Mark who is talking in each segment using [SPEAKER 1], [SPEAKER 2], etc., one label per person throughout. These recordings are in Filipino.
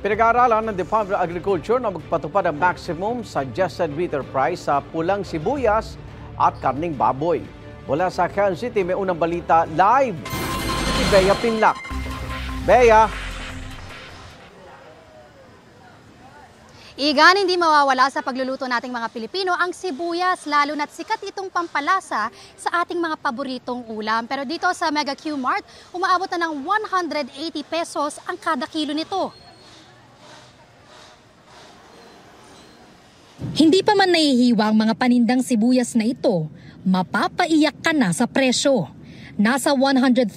[SPEAKER 1] Pinag-aaralan ng Department of Agriculture na magpatupad ang maximum suggested retail price sa pulang sibuyas at karning baboy. Mula sa Quezon City, may unang balita live si Bea Pinlac. Bea.
[SPEAKER 2] Igan, hindi mawawala sa pagluluto nating mga Pilipino ang sibuyas, lalo na't sikat itong pampalasa sa ating mga paboritong ulam. Pero dito sa Mega Q Mart, umaabot na ng 180 pesos ang kada kilo nito. Hindi pa man nahihiwa ang mga panindang sibuyas na ito, mapapaiyak ka na sa presyo. Nasa 130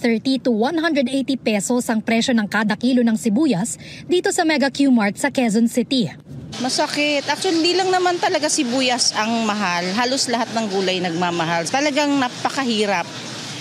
[SPEAKER 2] to 180 pesos ang presyo ng kada kilo ng sibuyas dito sa Mega Q Mart sa Quezon City.
[SPEAKER 3] Masakit. Actually, hindi lang naman talaga sibuyas ang mahal. Halos lahat ng gulay nagmamahal. Talagang napakahirap.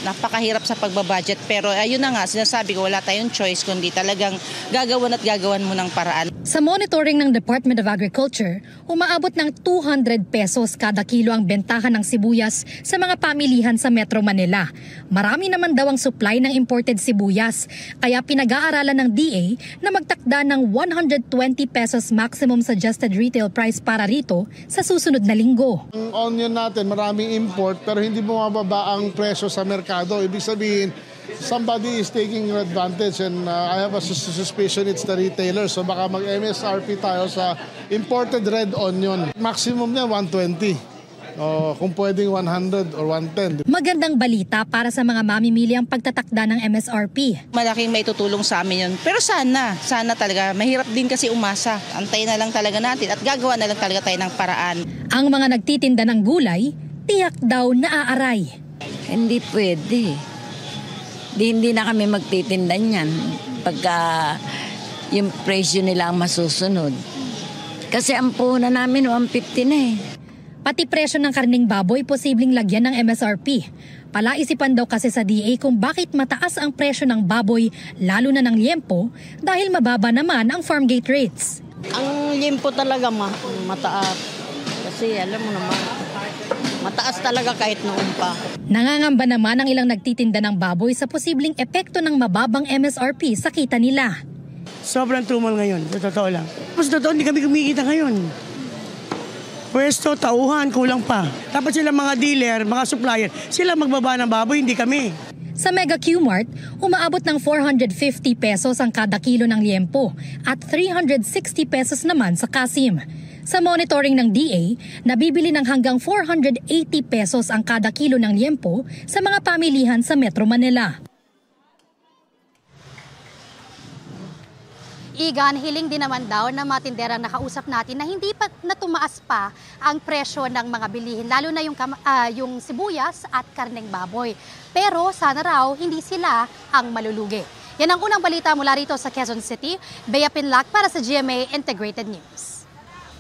[SPEAKER 3] Napakahirap sa pagbabudget. Pero ayun na nga, sinasabi ko, wala tayong choice kundi talagang gagawan mo ng paraan.
[SPEAKER 2] Sa monitoring ng Department of Agriculture, umaabot ng 200 pesos kada kilo ang bentahan ng sibuyas sa mga pamilihan sa Metro Manila. Marami naman daw ang supply ng imported sibuyas, kaya pinag-aaralan ng DA na magtakda ng 120 pesos maximum suggested retail price para rito sa susunod na linggo.
[SPEAKER 4] Ang onion natin, maraming import pero hindi bumababa ang presyo sa merkado. Ibig sabihin, somebody is taking advantage and I have a suspicion it's the retailer. So baka mag-MSRP tayo sa imported red onion. Maximum niya 120. Kung pwedeng 100 or 110.
[SPEAKER 2] Magandang balita para sa mga mamimili ang pagtatakda ng MSRP.
[SPEAKER 3] Malaking may tutulong sa amin yun. Pero sana talaga. Mahirap din kasi umasa. Antayin na lang talaga natin at gagawa na lang talaga tayo ng paraan.
[SPEAKER 2] Ang mga nagtitinda ng gulay, tiyak daw naaaray.
[SPEAKER 5] Hindi pwede. Hindi na kami magtitinda niyan pagka yung presyo nila ang masusunod. Kasi ang puhunan namin 150 na eh.
[SPEAKER 2] Pati presyo ng karning baboy posibleng lagyan ng MSRP. Palaisipan daw kasi sa DA kung bakit mataas ang presyo ng baboy lalo na ng liempo dahil mababa naman ang farm gate rates.
[SPEAKER 6] Ang liempo talaga mataas. Kasi alam mo naman, mataas talaga kahit noon pa.
[SPEAKER 2] Nangangamba naman ang ilang nagtitinda ng baboy sa posibleng epekto ng mababang MSRP sa kita nila.
[SPEAKER 7] Sobrang tumal ngayon, sa totoo lang. Mas totoo, hindi kami kumikita ngayon. Pwesto, tauhan, kulang pa. Tapos sila mga dealer, mga supplier, sila magbaba ng baboy, hindi kami.
[SPEAKER 2] Sa Mega Q Mart, umaabot ng 450 pesos ang kada kilo ng liempo at 360 pesos naman sa kasim. Sa monitoring ng DA, nabibili ng hanggang 480 pesos ang kada kilo ng liempo sa mga pamilihan sa Metro Manila. Igan, hiling din naman daw na matinderang nakausap natin na hindi pa natumaas pa ang presyo ng mga bilihin, lalo na yung sibuyas at karneng baboy. Pero sana raw hindi sila ang malulugi. Yan ang unang balita mula rito sa Quezon City. Bea Pinlac para sa GMA Integrated News.